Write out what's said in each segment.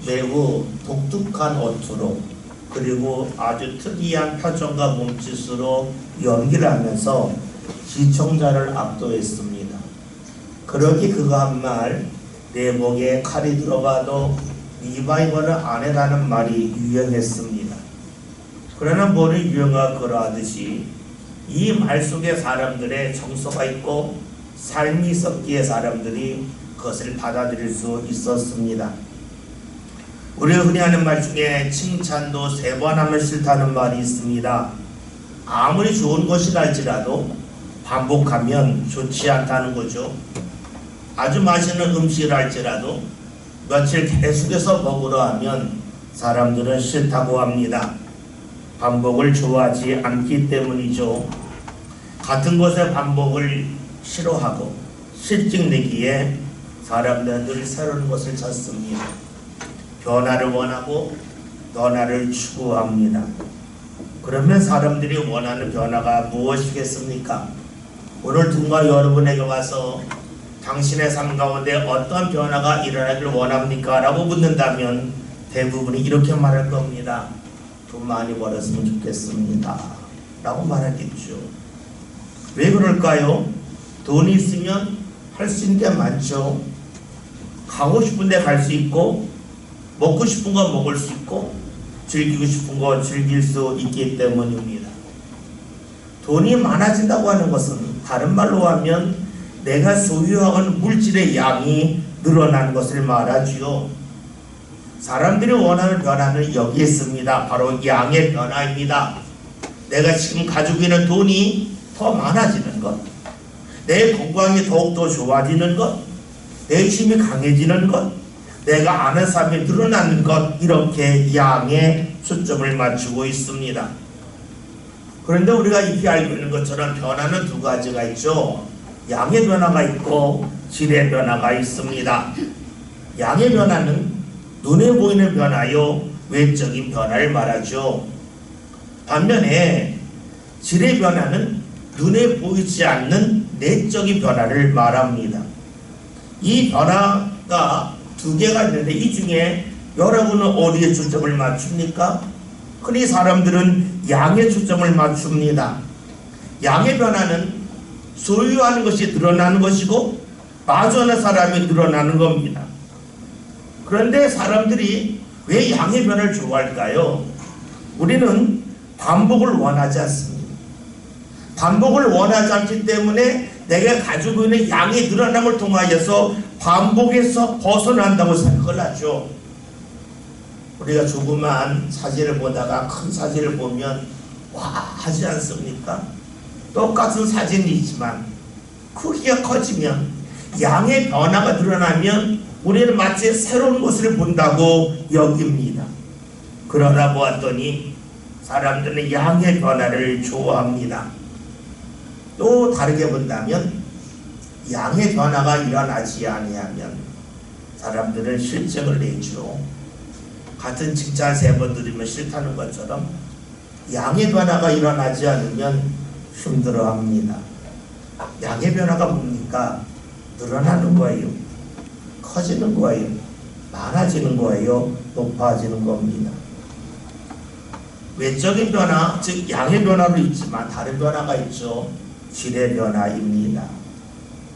매우 독특한 어투로 그리고 아주 특이한 표정과 몸짓으로 연기를 하면서 시청자를 압도했습니다. 그러기 그가 한 말, 내 목에 칼이 들어가도 리바이벌을 안 해라는 말이 유행했습니다. 그러나 뭐를 유행하 그러하듯이 이 말 속에 사람들의 정서가 있고 삶이 섞기에 사람들이 그것을 받아들일 수 있었습니다. 우리가 흔히 하는 말 중에 칭찬도 3번 하면 싫다는 말이 있습니다. 아무리 좋은 것이라 할지라도 반복하면 좋지 않다는 거죠. 아주 맛있는 음식을 할지라도 며칠 계속해서 먹으려 하면 사람들은 싫다고 합니다. 반복을 좋아하지 않기 때문이죠. 같은 것의 반복을 싫어하고 실증내기에 사람들은 늘 새로운 것을 찾습니다. 변화를 원하고 변화를 추구합니다. 그러면 사람들이 원하는 변화가 무엇이겠습니까? 오늘 누군가 여러분에게 와서 당신의 삶 가운데 어떤 변화가 일어나길 원합니까? 라고 묻는다면 대부분이 이렇게 말할 겁니다. 돈 많이 벌었으면 좋겠습니다. 라고 말하겠죠. 왜 그럴까요? 돈이 있으면 할 수 있는 게 많죠. 가고 싶은 데 갈 수 있고 먹고 싶은 거 먹을 수 있고 즐기고 싶은 거 즐길 수 있기 때문입니다. 돈이 많아진다고 하는 것은 다른 말로 하면 내가 소유하는 물질의 양이 늘어나는 것을 말하지요. 사람들이 원하는 변화는 여기에 있습니다. 바로 양의 변화입니다. 내가 지금 가지고 있는 돈이 더 많아지는 것, 내 건강이 더욱더 좋아지는 것, 내 힘이 강해지는 것, 내가 아는 삶이 늘어나는 것, 이렇게 양에 초점을 맞추고 있습니다. 그런데 우리가 이렇게 알고 있는 것처럼 변화는 2가지가 있죠. 양의 변화가 있고 질의 변화가 있습니다. 양의 변화는 눈에 보이는 변화요, 외적인 변화를 말하죠. 반면에 질의 변화는 눈에 보이지 않는 내적인 변화를 말합니다. 이 변화가 2개가 있는데 이 중에 여러분은 어디에 초점을 맞춥니까? 흔히 사람들은 양에 초점을 맞춥니다. 양의 변화는 소유하는 것이 늘어나는 것이고 마주하는 사람이 늘어나는 겁니다. 그런데 사람들이 왜 양의 변화를 좋아할까요? 우리는 반복을 원하지 않습니다. 반복을 원하지 않기 때문에 내가 가지고 있는 양이 늘어남을 통하여서 반복에서 벗어난다고 생각을 하죠. 우리가 조그만 사진을 보다가 큰 사진을 보면 와 하지 않습니까? 똑같은 사진이지만 크기가 커지면 양의 변화가 늘어나면 우리는 마치 새로운 것을 본다고 여깁니다. 그러나 보았더니 사람들은 양의 변화를 좋아합니다. 또 다르게 본다면 양의 변화가 일어나지 아니하면 사람들은 실증을 내죠. 같은 칭찬 3번 들으면 싫다는 것처럼 양의 변화가 일어나지 않으면 힘들어합니다. 양의 변화가 뭡니까? 늘어나는 거예요. 커지는 거예요. 많아지는 거예요. 높아지는 겁니다. 외적인 변화, 즉 양의 변화도 있지만 다른 변화가 있죠. 질의 변화입니다.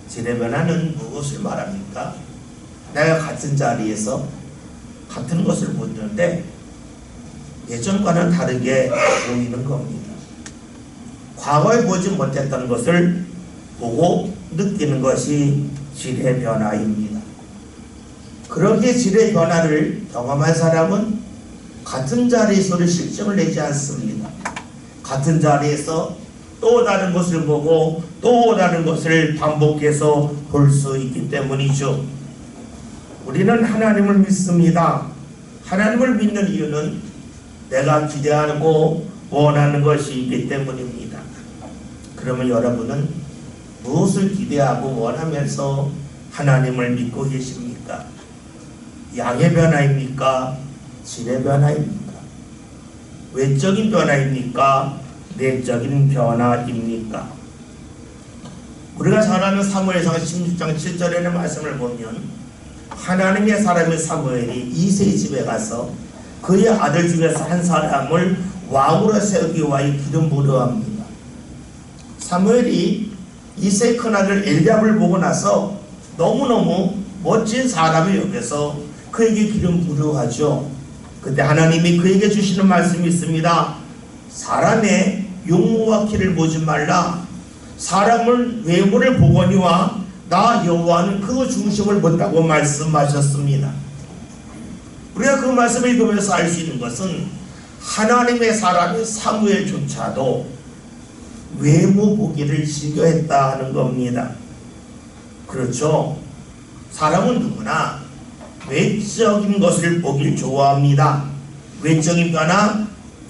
질의 변화는 무엇을 말합니까? 내가 같은 자리에서 같은 것을 보는데 예전과는 다르게 보이는 겁니다. 과거에 보지 못했던 것을 보고 느끼는 것이 질의 변화입니다. 그렇게 질의 변화를 경험한 사람은 같은 자리에서 실증을 내지 않습니다. 같은 자리에서 또 다른 것을 보고 또 다른 것을 반복해서 볼 수 있기 때문이죠. 우리는 하나님을 믿습니다. 하나님을 믿는 이유는 내가 기대하고 원하는 것이 있기 때문입니다. 그러면 여러분은 무엇을 기대하고 원하면서 하나님을 믿고 계십니까? 양의 변화입니까? 질의 변화입니까? 외적인 변화입니까? 내적인 변화입니까? 우리가 잘 아는 사무엘상 16장 7절에는 말씀을 보면 하나님의 사람인 사무엘이 이새의 집에 가서 그의 아들 중에서 한 사람을 왕으로 세우기 위하여 기름 부으려 합니다. 사무엘이 이새의 큰아들 엘리압을 보고 나서 너무너무 멋진 사람이 여겨서 그에게 기름 부으려 하죠. 그때 하나님이 그에게 주시는 말씀이 있습니다. 사람의 용모와 키를 보지 말라. 사람은 외모를 보거니와 나 여호와는 그 중심을 본다고 말씀하셨습니다. 우리가 그 말씀을 읽으면서 알 수 있는 것은 하나님의 사람인 사무엘조차도 외모 보기를 즐겨했다 하는 겁니다. 그렇죠. 사람은 누구나 외적인 것을 보길 좋아합니다. 외적인 변화,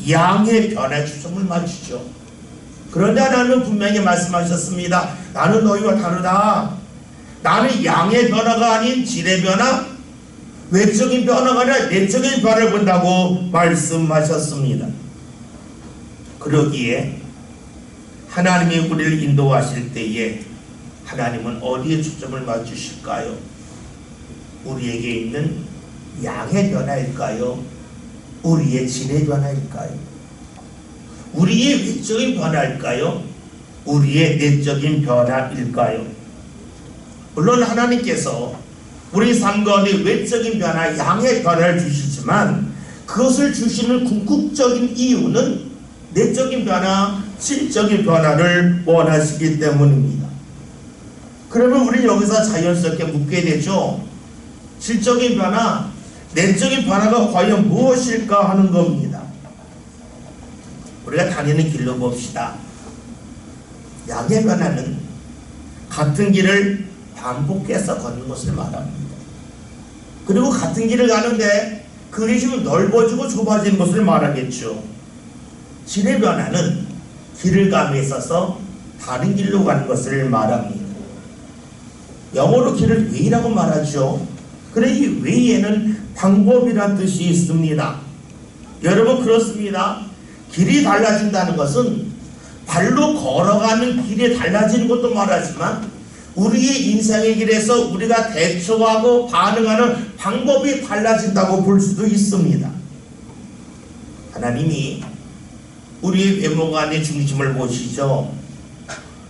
양의 변화에 초점을 맞추죠. 그런데 하나님은 분명히 말씀하셨습니다. 나는 너희와 다르다. 나는 양의 변화가 아닌 질의 변화, 외적인 변화가 아니라 내적인 변화를 본다고 말씀하셨습니다. 그러기에 하나님이 우리를 인도하실 때에 하나님은 어디에 초점을 맞추실까요? 우리에게 있는 양의 변화일까요? 우리의 질의 변화일까요? 우리의 외적인 변화일까요? 우리의 내적인 변화일까요? 물론 하나님께서 우리 삶 가운데 외적인 변화, 양의 변화를 주시지만 그것을 주시는 궁극적인 이유는 내적인 변화, 질적인 변화를 원하시기 때문입니다. 그러면 우리 여기서 자연스럽게 묻게 되죠. 질적인 변화, 내적인 변화가 과연 무엇일까 하는 겁니다. 우리가 다니는 길로 봅시다. 양의 변화는 같은 길을 반복해서 걷는 것을 말합니다. 그리고 같은 길을 가는데 그 길이 좀 넓어지고 좁아지는 것을 말하겠죠. 질의 변화는 길을 감에 있어서 다른 길로 가는 것을 말합니다. 영어로 길을 way라고 말하죠. 그래 이 way에는 방법이란 뜻이 있습니다. 여러분 그렇습니다. 길이 달라진다는 것은 발로 걸어가는 길이 달라지는 것도 말하지만 우리의 인생의 길에서 우리가 대처하고 반응하는 방법이 달라진다고 볼 수도 있습니다. 하나님이 우리의 외모가 아닌 중심을 보시죠.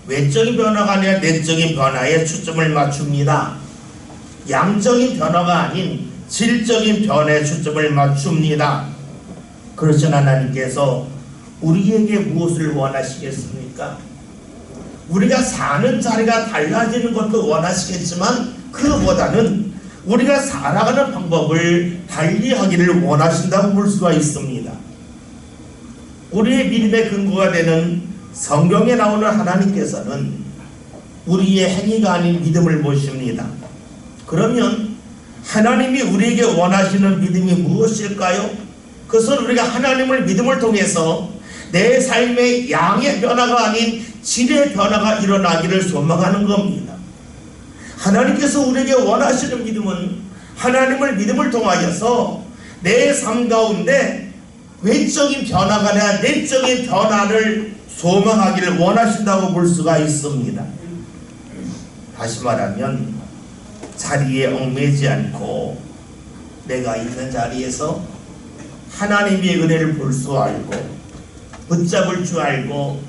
외적인 변화가 아니라 내적인 변화에 초점을 맞춥니다. 양적인 변화가 아닌 질적인 변화에 초점을 맞춥니다. 그렇지만 하나님께서 우리에게 무엇을 원하시겠습니까? 우리가 사는 자리가 달라지는 것도 원하시겠지만 그보다는 우리가 살아가는 방법을 달리하기를 원하신다고 볼 수가 있습니다. 우리의 믿음의 근거가 되는 성경에 나오는 하나님께서는 우리의 행위가 아닌 믿음을 보십니다. 그러면 하나님이 우리에게 원하시는 믿음이 무엇일까요? 그것은 우리가 하나님을 믿음을 통해서 내 삶의 양의 변화가 아닌 질의 변화가 일어나기를 소망하는 겁니다. 하나님께서 우리에게 원하시는 믿음은 하나님을 믿음을 통하여서 내 삶 가운데 외적인 변화가 아니라 내적인 변화를 소망하기를 원하신다고 볼 수가 있습니다. 다시 말하면 자리에 얽매이지 않고 내가 있는 자리에서 하나님의 은혜를 볼 수 알고 붙잡을 줄 알고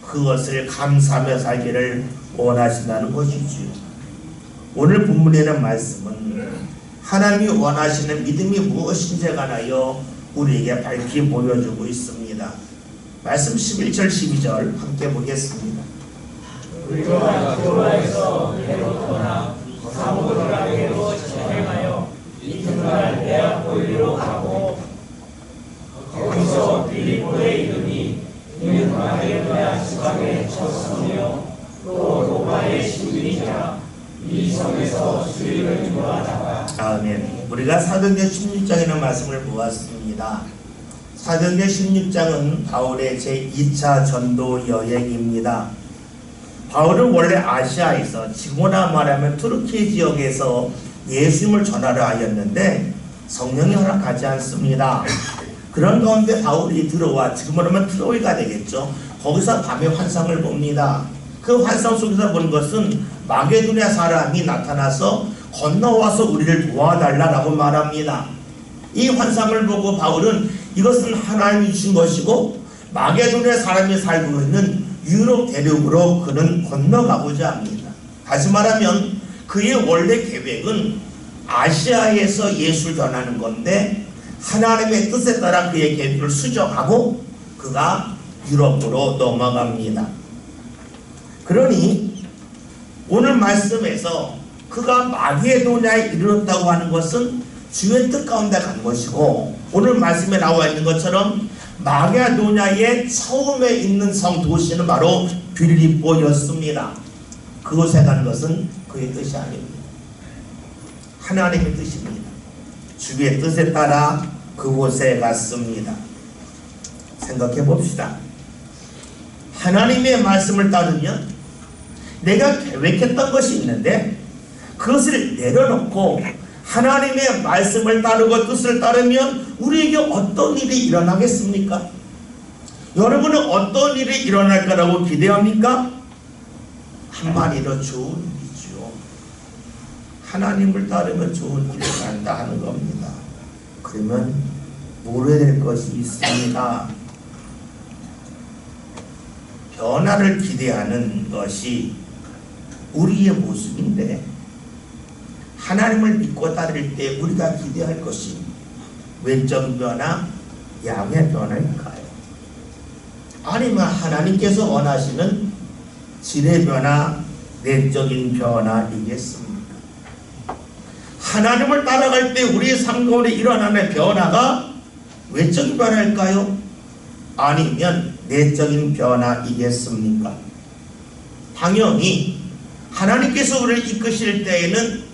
그것을 감사하며 살기를 원하신다는 것이지요. 오늘 본문에는 말씀은 하나님이 원하시는 믿음이 무엇인지에 관하여 우리에게 밝히 보여주고 있습니다. 말씀 11절 12절 함께 보겠습니다. 우리가 여호와에서 해로거나 사모라에게로 행하여 이튿날 데아폴리로 가고 거기서 빌립보에 이르니 이는 마게도냐 지방의 첫 성이요 또 로마의 시민이자 이 성에서 수익을 구하다가. 아멘. 우리가 사도행전 16장에는 말씀을 보았습니다. 사도행전 16장은 바울의 제2차 전도 여행입니다. 바울은 원래 아시아에서 지금으로 말하면 투르키 지역에서 예수님을 전하려 하였는데 성령이 허락하지 않습니다. 그런 가운데 바울이 들어와 지금으로 하면 트로이가 되겠죠. 거기서 밤에 환상을 봅니다. 그 환상 속에서 본 것은 마게도냐 사람이 나타나서 건너와서 우리를 도와달라라고 말합니다. 이 환상을 보고 바울은 이것은 하나님이 주신 것이고 마게도냐 사람이 살고 있는 유럽 대륙으로 그는 건너가고자 합니다. 다시 말하면 그의 원래 계획은 아시아에서 예수를 전하는 건데 하나님의 뜻에 따라 그의 계획을 수정하고 그가 유럽으로 넘어갑니다. 그러니 오늘 말씀에서 그가 마게도냐에 이르렀다고 하는 것은 주의 뜻 가운데 간 것이고 오늘 말씀에 나와 있는 것처럼 마게도냐의 처음에 있는 성 도시는 바로 빌립보였습니다. 그곳에 간 것은 그의 뜻이 아닙니다. 하나님의 뜻입니다. 주의 뜻에 따라 그곳에 갔습니다. 생각해 봅시다. 하나님의 말씀을 따르면 내가 계획했던 것이 있는데 그것을 내려놓고 하나님의 말씀을 따르고 뜻을 따르면 우리에게 어떤 일이 일어나겠습니까? 여러분은 어떤 일이 일어날 거라고 기대합니까? 한마디로 좋은 일이죠. 하나님을 따르면 좋은 일이 난다 하는 겁니다. 그러면 모르게 될 것이 있습니다. 변화를 기대하는 것이 우리의 모습인데 하나님을 믿고 따를 때 우리가 기대할 것이 외적 변화, 양의 변화일까요? 아니면 하나님께서 원하시는 질의 변화, 내적인 변화이겠습니까? 하나님을 따라갈 때 우리의 삶 가운데 일어나는 변화가 외적인 변화일까요? 아니면 내적인 변화이겠습니까? 당연히 하나님께서 우리를 이끄실 때에는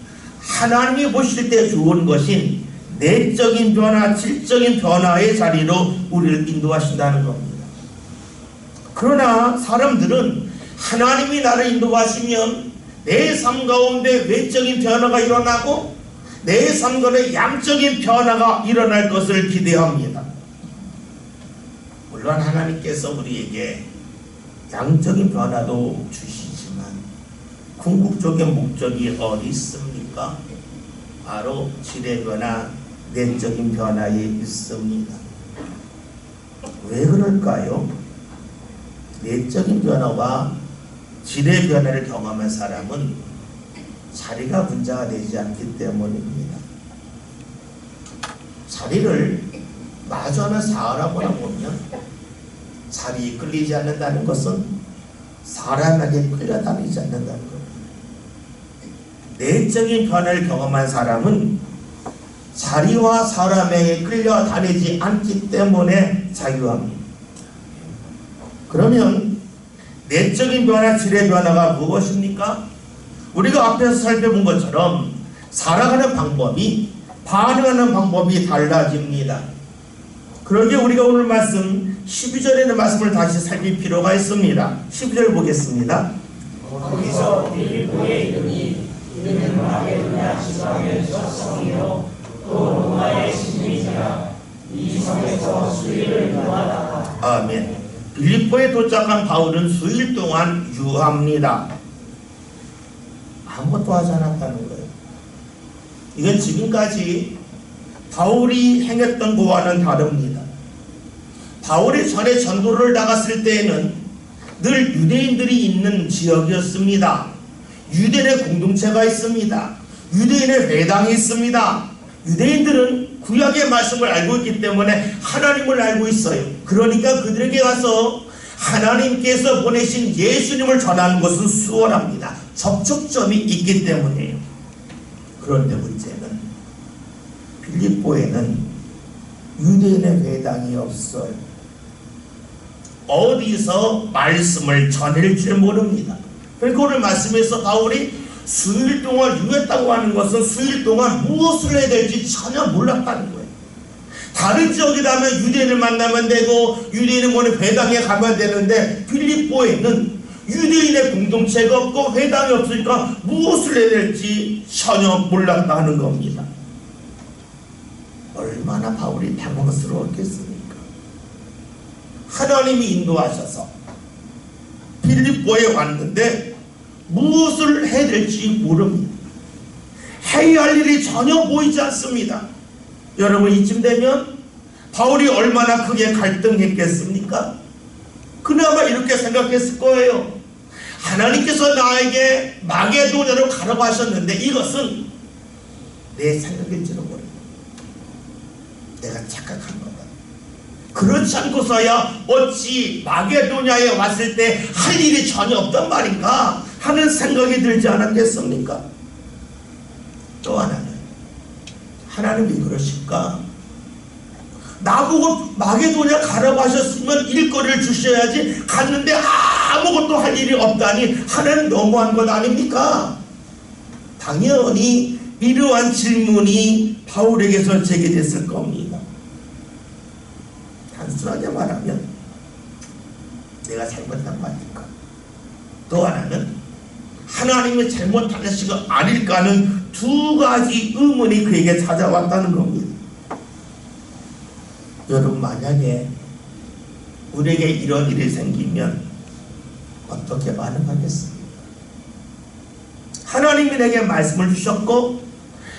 하나님이 보실 때 좋은 것인 내적인 변화, 질적인 변화의 자리로 우리를 인도하신다는 겁니다. 그러나 사람들은 하나님이 나를 인도하시면 내 삶 가운데 외적인 변화가 일어나고 내 삶 가운데 양적인 변화가 일어날 것을 기대합니다. 물론 하나님께서 우리에게 양적인 변화도 주시지만 궁극적인 목적이 어디 있습니까? 바로 질의 변화, 내적인 변화에 있습니다. 왜 그럴까요? 내적인 변화와 질의 변화를 경험한 사람은 자리가 문제가 되지 않기 때문입니다. 자리를 마주하는 사람을 보면 자리에 끌리지 않는다는 것은 사람에게 끌려다니지 않는다는 겁니다. 내적인 변화를 경험한 사람은 자리와 사람에게 끌려다니지 않기 때문에 자유합니다. 그러면 내적인 변화, 질의 변화가 무엇입니까? 우리가 앞에서 살펴본 것처럼 살아가는 방법이, 반응하는 방법이 달라집니다. 그러기에 우리가 오늘 말씀 12절에 있는 말씀을 다시 살필 필요가 있습니다. 12절 보겠습니다. 거기서 빌립보에 이르니 이는 마게도냐 지방의 첫 성이요 또 로마의 시민이라 이 성에서 수일을 유하다가. 아멘. 빌립보에 도착한 바울은 수일 동안 유합니다. 아무것도 하지 않았다는 거예요. 이건 지금까지 바울이 행했던 것과는 다릅니다. 바울이 전에 전도를 나갔을 때에는 늘 유대인들이 있는 지역이었습니다. 유대인의 공동체가 있습니다. 유대인의 회당이 있습니다. 유대인들은 구약의 말씀을 알고 있기 때문에 하나님을 알고 있어요. 그러니까 그들에게 가서 하나님께서 보내신 예수님을 전하는 것은 수월합니다. 접촉점이 있기 때문이에요. 그런데 문제는 빌립보에는 유대인의 회당이 없어요. 어디서 말씀을 전할 줄 모릅니다. 그러니까 오늘 말씀에서 바울이 수일 동안 유했다고 하는 것은 수일 동안 무엇을 해야 될지 전혀 몰랐다는 거예요. 다른 지역이라면 유대인을 만나면 되고 유대인은 뭐는 회당에 가면 되는데 빌립보에는 유대인의 공동체가 없고 회당이 없으니까 무엇을 해야 될지 전혀 몰랐다는 겁니다. 얼마나 바울이 당황스러웠겠습니까? 하나님이 인도하셔서 빌립보에 왔는데 무엇을 해야 될지 모릅니다. 해야 할 일이 전혀 보이지 않습니다. 여러분, 이쯤 되면 바울이 얼마나 크게 갈등했겠습니까? 그나마 이렇게 생각했을 거예요. 하나님께서 나에게 마게도냐로 가라고 하셨는데 이것은 내 생각일지도 모르겠다. 내가 착각한 거다. 그렇지 않고서야 어찌 마게도냐에 왔을 때 할 일이 전혀 없단 말인가 하는 생각이 들지 않았겠습니까? 또 하나는, 하나님이 그러실까? 나보고 마게도냐 가라고 하셨으면 일거리를 주셔야지, 갔는데 아무것도 할 일이 없다니 하나님 너무한 것 아닙니까? 당연히 이러한 질문이 바울에게서 제기됐을 겁니다. 단순하게 말하면 내가 잘못한 거 아닐까? 또 하나는 하나님이 잘못한 것이 아닐까 하는 두 가지 의문이 그에게 찾아왔다는 겁니다. 여러분, 만약에 우리에게 이런 일이 생기면 어떻게 반응하겠습니까? 하나님이 내게 말씀을 주셨고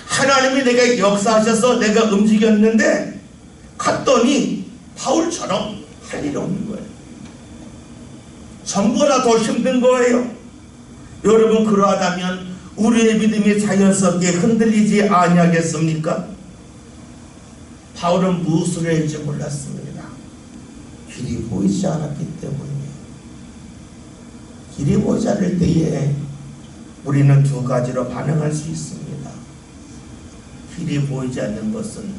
하나님이 내게 역사하셔서 내가 움직였는데 갔더니 바울처럼 할 일이 없는 거예요. 전보다 더 힘든 거예요. 여러분, 그러하다면 우리의 믿음이 자연스럽게 흔들리지 아니하겠습니까? 바울은 무엇을 해야 할지 몰랐습니다. 길이 보이지 않았기 때문이에요. 길이 보이지 않을 때에 우리는 두 가지로 반응할 수 있습니다. 길이 보이지 않는 것은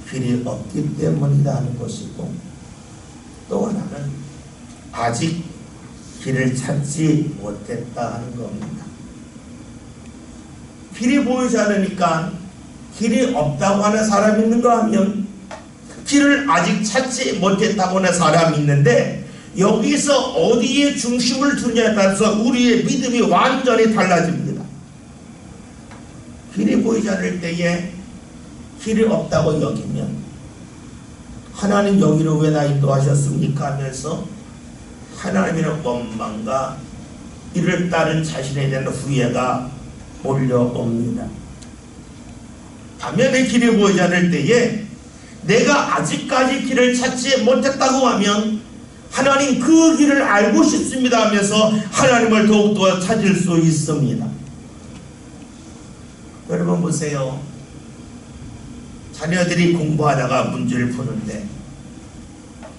길이 없기 때문이다 하는 것이고, 또 하나는 아직 길을 찾지 못했다 하는 겁니다. 길이 보이지 않으니까 길이 없다고 하는 사람이 있는가 하면 길을 아직 찾지 못했다고 하는 사람이 있는데, 여기서 어디에 중심을 두냐에 따라서 우리의 믿음이 완전히 달라집니다. 길이 보이지 않을 때에 길이 없다고 여기면 하나님 여기로 왜 나 인도하셨습니까 하면서 하나님의 원망과 이를 따른 자신에 대한 후회가 몰려옵니다. 반면에 길이 보이지 않을 때에 내가 아직까지 길을 찾지 못했다고 하면 하나님 그 길을 알고 싶습니다 하면서 하나님을 더욱더 찾을 수 있습니다. 여러분 보세요. 자녀들이 공부하다가 문제를 푸는데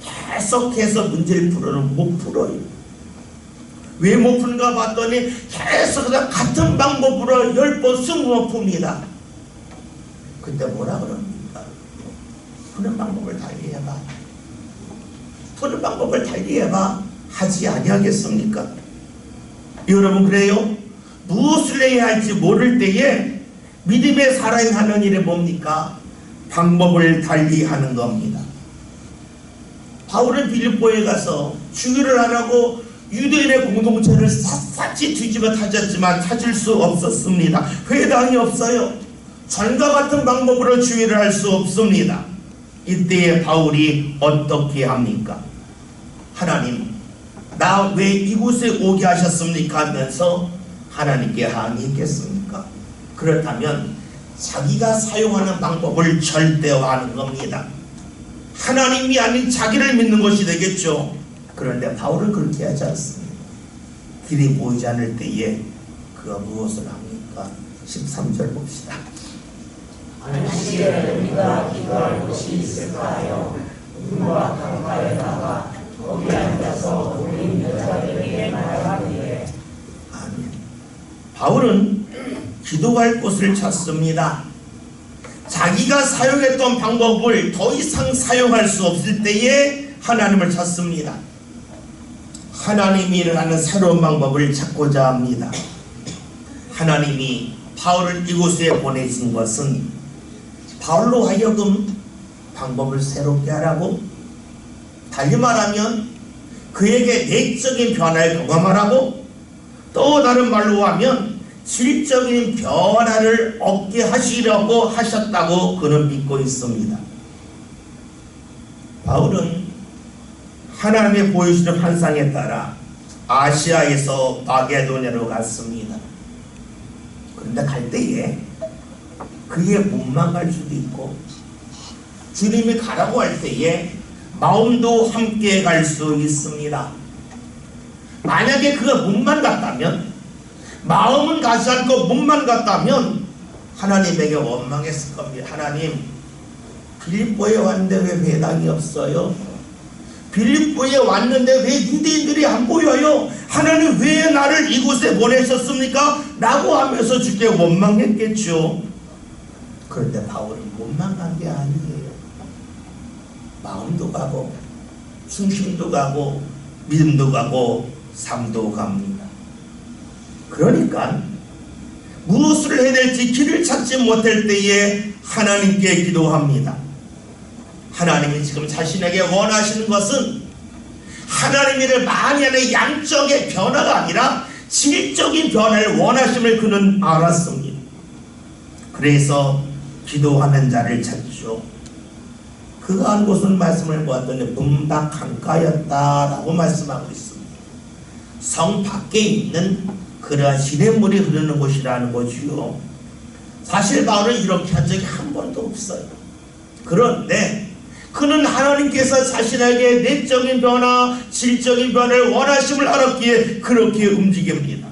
계속해서 문제를 풀어는 못 풀어요. 왜 못 푸는가 봤더니 계속 같은 방법으로 10번, 20번 풉니다. 그때 뭐라 그럽니까? 푸는 방법을 달리해봐. 푸는 방법을 달리해봐. 하지 아니하겠습니까? 여러분, 그래요? 무엇을 해야 할지 모를 때에 믿음의 사람이 하는 일이 뭡니까? 방법을 달리하는 겁니다. 바울은 빌립보에 가서 주의를 안 하고 유대인의 공동체를 샅샅이 뒤집어 찾았지만 찾을 수 없었습니다. 회당이 없어요. 전과 같은 방법으로 주의를 할 수 없습니다. 이때에 바울이 어떻게 합니까? 하나님, 나 왜 이곳에 오게 하셨습니까? 하면서 하나님께 항의했겠습니까? 그렇다면 자기가 사용하는 방법을 절대화하는 겁니다. 하나님이 아닌 자기를 믿는 것이 되겠죠. 그런데 바울은 그렇게 하지 않습니다. 길이 보이지 않을 때에 그가 무엇을 합니까? 13절 봅시다. 안식일에 우리가 기도할 곳이 있을까요? 문과 강가에다가 거기 앉아서 우리 여자들에게 말하기에. 아멘. 바울은 기도할 곳을 찾습니다. 자기가 사용했던 방법을 더 이상 사용할 수 없을 때에 하나님을 찾습니다. 하나님이 일어나는 새로운 방법을 찾고자 합니다. 하나님이 바울을 이곳에 보내신 것은 바울로 하여금 방법을 새롭게 하라고, 달리 말하면 그에게 내적인 변화를 경험하라고, 또 다른 말로 하면 질적인 변화를 얻게 하시려고 하셨다고 그는 믿고 있습니다. 바울은 하나님의 보여주는 환상에 따라 아시아에서 마게도냐로 갔습니다. 그런데 갈 때에 그게 몸만 갈 수도 있고 주님이 가라고 할 때에 마음도 함께 갈 수 있습니다. 만약에 그가 몸만 갔다면, 마음은 가지 않고 몸만 갔다면 하나님에게 원망했을 겁니다. 하나님, 빌립보에 왔는데 왜 배당이 없어요? 빌립보에 왔는데 왜 유대인들이 안 보여요? 하나님 왜 나를 이곳에 보내셨습니까? 라고 하면서 주께 원망했겠죠. 그런데 바울은 몸만 간 게 아니에요. 마음도 가고 중심도 가고 믿음도 가고 삶도 갑니다. 그러니까 무엇을 해야 될지 길을 찾지 못할 때에 하나님께 기도합니다. 하나님이 지금 자신에게 원하시는 것은 하나님이를 많이 하는 양적의 변화가 아니라 질적인 변화를 원하심을 그는 알았습니다. 그래서 기도하는 자를 찾죠. 그가 한 곳은 말씀을 보았더니 문밖 강가였다라고 말씀하고 있습니다. 성 밖에 있는 그러한 시냇물이 흐르는 곳이라는 거지요. 사실 바울은 이렇게 한 적이 한 번도 없어요. 그런데 그는 하나님께서 자신에게 내적인 변화, 질적인 변화를 원하심을 알았기에 그렇게 움직입니다.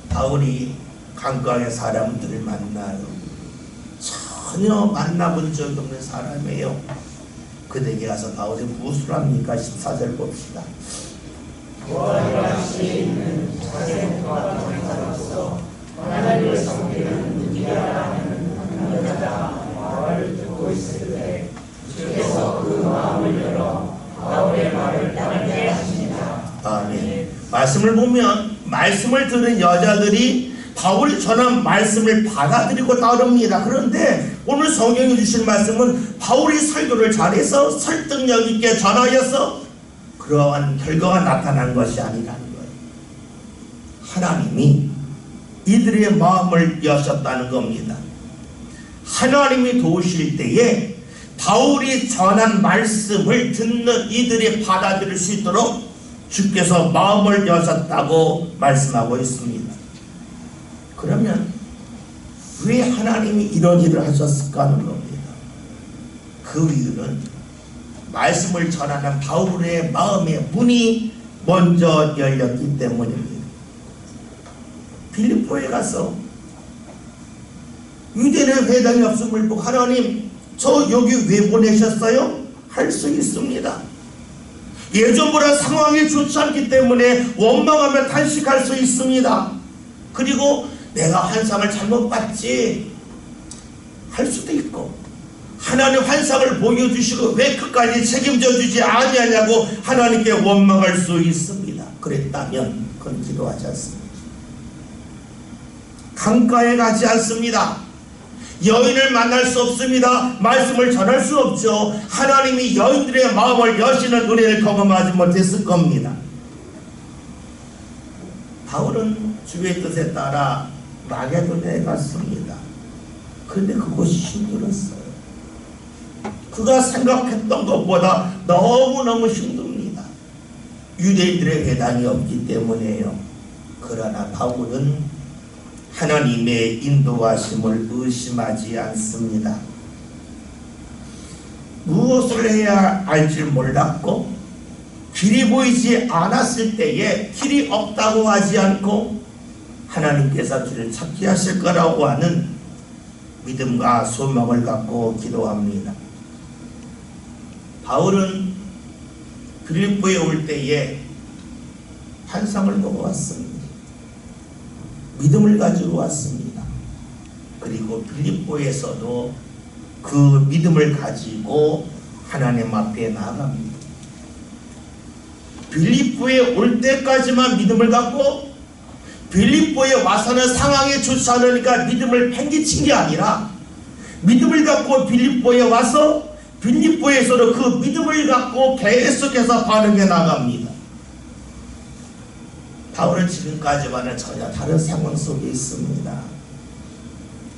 바울이 강가의 사람들을 만나요. 전혀 만나본 적이 없는 사람이에요. 그들에게 가서 바울이 무엇을 합니까? 14절 봅시다. 부활같이 있는 자생과 동행자로서 하나님의 성기는 누구야라는 한 여자가 말을 듣고 있을 때 주께서 그 마음을 열어 바울의 말을 따르게 하십니다. 아멘. 말씀을 보면 말씀을 들은 여자들이 바울이 전한 말씀을 받아들이고 따릅니다. 그런데 오늘 성경이 주신 말씀은 바울이 설교를 잘해서 설득력 있게 전하여서 그러한 결과가 나타난 것이 아니라는 거예요. 하나님이 이들의 마음을 여셨다는 겁니다. 하나님이 도우실 때에 바울이 전한 말씀을 듣는 이들이 받아들일 수 있도록 주께서 마음을 여셨다고 말씀하고 있습니다. 그러면 왜 하나님이 이런 일을 하셨을까 하는 겁니다. 그 이유는 말씀을 전하는 바울의 마음의 문이 먼저 열렸기 때문입니다. 빌립보에 가서 유대인의 회당이 없음을 보고 하나님 저 여기 왜 보내셨어요? 할 수 있습니다. 예전보다 상황이 좋지 않기 때문에 원망하며 탄식할 수 있습니다. 그리고 내가 환상을 잘못 봤지 할 수도 있고 하나님 환상을 보여주시고 왜 끝까지 책임져 주지 아니하냐고 하나님께 원망할 수 있습니다. 그랬다면 그건 기도하지 않습니다. 강가에 가지 않습니다. 여인을 만날 수 없습니다. 말씀을 전할 수 없죠. 하나님이 여인들의 마음을 여시는 은혜를 경험하지 못했을 겁니다. 바울은 주의 뜻에 따라 마게도냐에 갔습니다. 그런데 그곳이 힘들었어요. 그가 생각했던 것보다 너무너무 힘듭니다. 유대인들의 회당이 없기 때문에요. 그러나 바울은 하나님의 인도하심을 의심하지 않습니다. 무엇을 해야 할지 몰랐고 길이 보이지 않았을 때에 길이 없다고 하지 않고 하나님께서 길을 찾게 하실 거라고 하는 믿음과 소망을 갖고 기도합니다. 바울은 빌립보에 올 때에 환상을 보고 왔습니다. 믿음을 가지고 왔습니다. 그리고 빌립보에서도 그 믿음을 가지고 하나님 앞에 나아갑니다. 빌립보에 올 때까지만 믿음을 갖고 빌립보에 와서는 상황이 좋지 않으니까 믿음을 팽개친 게 아니라 믿음을 갖고 빌립보에 와서 빌립보에서도 그 믿음을 갖고 계속해서 반응해 나갑니다. 바울은 지금까지와는 전혀 다른 상황 속에 있습니다.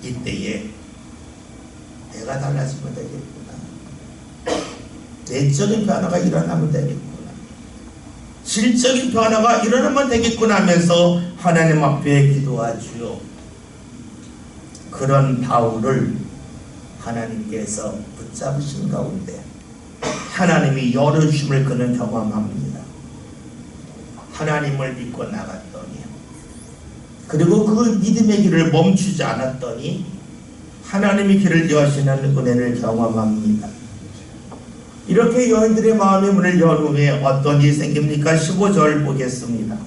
이때에 내가 달라지면 되겠구나. 내적인 변화가 일어나면 되겠구나. 질적인 변화가 일어나면 되겠구나 하면서 하나님 앞에 기도하지요. 그런 바울을 하나님께서 붙잡으신 가운데 하나님이 열어주심을 그는 경험합니다. 하나님을 믿고 나갔더니, 그리고 그 믿음의 길을 멈추지 않았더니 하나님의 길을 여시는 은혜를 경험합니다. 이렇게 여인들의 마음의 문을 연 후에 어떤 일이 생깁니까? 15절 보겠습니다.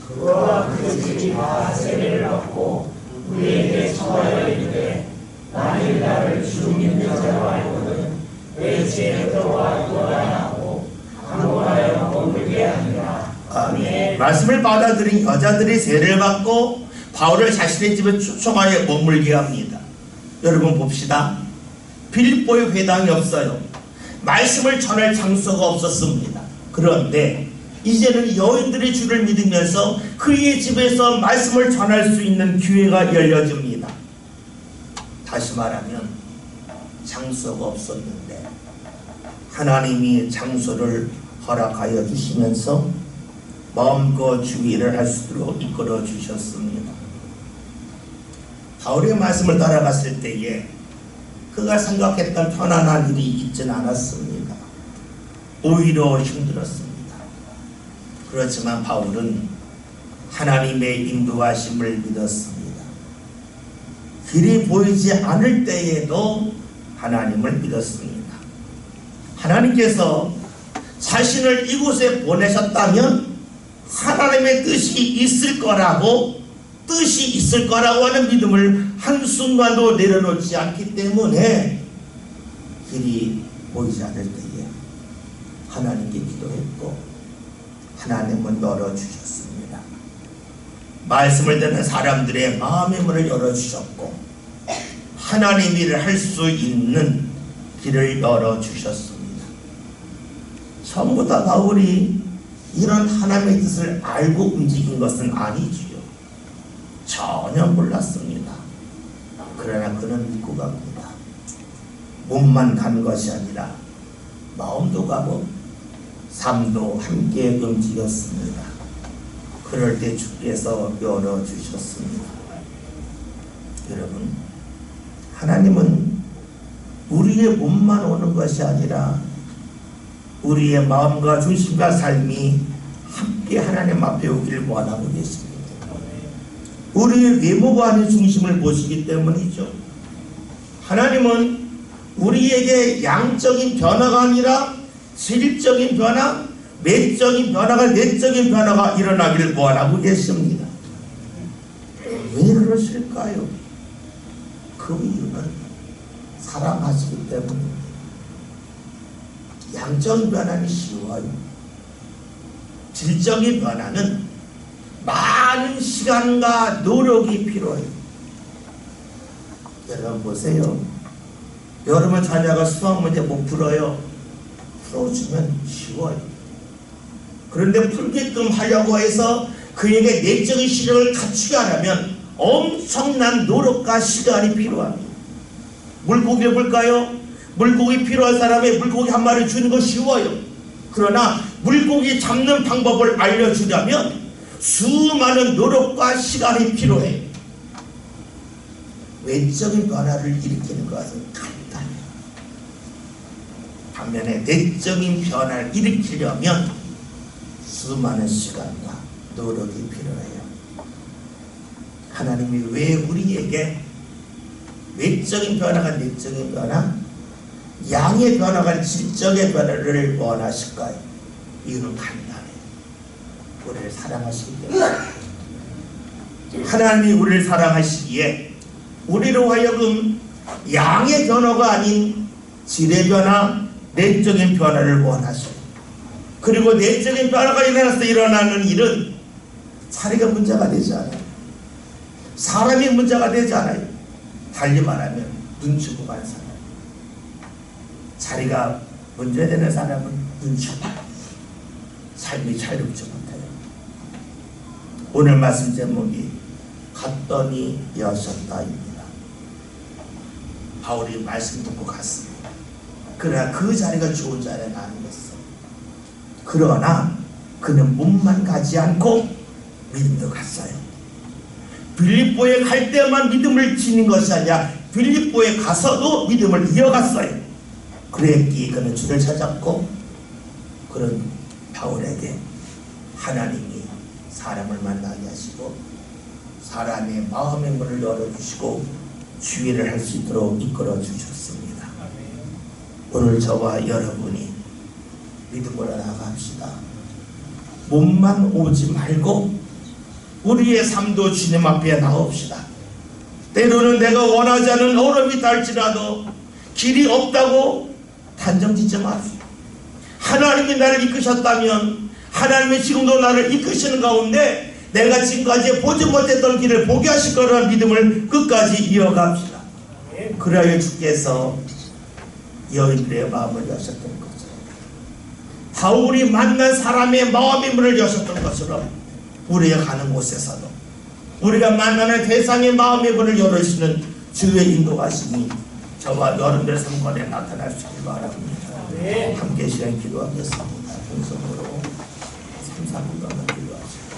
그와 그 집이 다 세례를 받고 우리에게 청하여 이르되 만일 나를 주 믿는 자로 알고는 내 죄를 또하고 강권하여 머물게 하니라. 아멘. 말씀을 받아들인 여자들이 세례를 받고 바울을 자신의 집에 초청하여 머물게 합니다. 여러분 봅시다. 빌립보에 회당이 없어요. 말씀을 전할 장소가 없었습니다. 그런데 이제는 여인들의 주를 믿으면서 그의 집에서 말씀을 전할 수 있는 기회가 열려집니다. 다시 말하면 장소가 없었는데 하나님이 장소를 허락하여 주시면서 마음껏 주의를 할 수 있도록 이끌어 주셨습니다. 바울의 말씀을 따라갔을 때에 그가 생각했던 편안한 일이 있지는 않았습니다. 오히려 힘들었습니다. 그렇지만 바울은 하나님의 인도하심을 믿었습니다. 길이 보이지 않을 때에도 하나님을 믿었습니다. 하나님께서 자신을 이곳에 보내셨다면 하나님의 뜻이 있을 거라고 하는 믿음을 한순간도 내려놓지 않기 때문에 길이 보이지 않을 때에 하나님께 기도했고 하나님은 열어주셨습니다. 말씀을 듣는 사람들의 마음의 문을 열어주셨고 하나님 일을 할 수 있는 길을 열어주셨습니다. 전부 다 바울이 이런 하나님의 뜻을 알고 움직인 것은 아니지요. 전혀 몰랐습니다. 그러나 그는 믿고 갑니다. 몸만 간 것이 아니라 마음도 가고 삶도 함께 움직였습니다. 그럴 때 주께서 열어주셨습니다. 여러분, 하나님은 우리의 몸만 오는 것이 아니라 우리의 마음과 중심과 삶이 함께 하나님 앞에 오기를 원하고 계십니다. 우리의 외모가 아닌 중심을 보시기 때문이죠. 하나님은 우리에게 양적인 변화가 아니라 질적인 변화, 내적인 변화가 일어나기를 원하고 계십니다. 왜 그러실까요? 그 이유는 사랑하시기 때문입니다. 양적인 변화는 쉬워요. 질적인 변화는 많은 시간과 노력이 필요해요. 여러분 보세요. 여러분 자녀가 수학 문제 못 풀어요. 풀어주면 쉬워요. 그런데 풀게끔 하려고 해서 그에게 내적인 실력을 갖추게 하려면 엄청난 노력과 시간이 필요합니다. 물고기를 볼까요? 물고기 필요한 사람의 물고기 한 마리 주는 거 쉬워요. 그러나 물고기 잡는 방법을 알려주려면 수많은 노력과 시간이 필요해요. 외적인 변화를 일으키는 것은 간단해요. 반면에 내적인 변화를 일으키려면 수많은 시간과 노력이 필요해요. 하나님이 왜 우리에게 외적인 변화가 내적인 변화, 양의 변화가 질적의 변화를 원하실까요? 이유는 간단해요. 우리를 사랑하시기 때문에. 하나님이 우리를 사랑하시기에 우리로 하여금 양의 변화가 아닌 질의 변화, 내적인 변화를 원하시고, 그리고 내적인 변화가 일어나는 일은 자리가 문제가 되지 않아요. 사람이 문제가 되지 않아요. 달리 말하면 눈치 보고 간 사람. 자리가 문제되는 사람은 눈치 보고 삶이 자유롭지 못해요. 오늘 말씀 제목이 갔더니 여셨다입니다. 바울이 말씀 듣고 갔습니다. 그러나 그 자리가 좋은 자리는 아니었어. 그러나 그는 몸만 가지 않고 믿음도 갔어요. 빌립보에 갈 때만 믿음을 지닌 것이 아니라 빌립보에 가서도 믿음을 이어갔어요. 그랬기에 그는 주를 찾았고, 그런 바울에게 하나님이 사람을 만나게 하시고 사람의 마음의 문을 열어주시고 주의를 할 수 있도록 이끌어 주셨습니다. 오늘 저와 여러분이 믿음으로 나아갑시다. 몸만 오지 말고 우리의 삶도 주님 앞에 나옵시다. 때로는 내가 원하지 않은 어려움이 닿을지라도 길이 없다고 단정짓지 마세요. 하나님이 나를 이끄셨다면 하나님이 지금도 나를 이끄시는 가운데 내가 지금까지 보지 못했던 길을 보게 하실 거라는 믿음을 끝까지 이어갑시다. 그래야 주께서 여인들의 마음을 여셨던 거죠. 바울이 만난 사람의 마음의 문을 여셨던 것처럼 우리가 가는 곳에서도 우리가 만나는 대상의 마음의 문을 열어주시는 주의 인도하심이 저와 여러분의 삶관에 나타날 수 있길 바랍니다. 함께 시간 기도하겠습니다. 동성으로 3-4분 동안 기도하시고,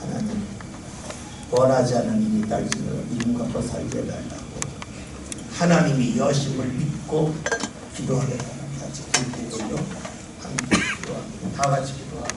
하나님 원하지 않은 일이 딸지는 믿음 갖고 살게 해달라고 하나님이 여심을 믿고 기도하겠다는 같이 기도로 함께 기도합니다. 다 같이 기도합니다.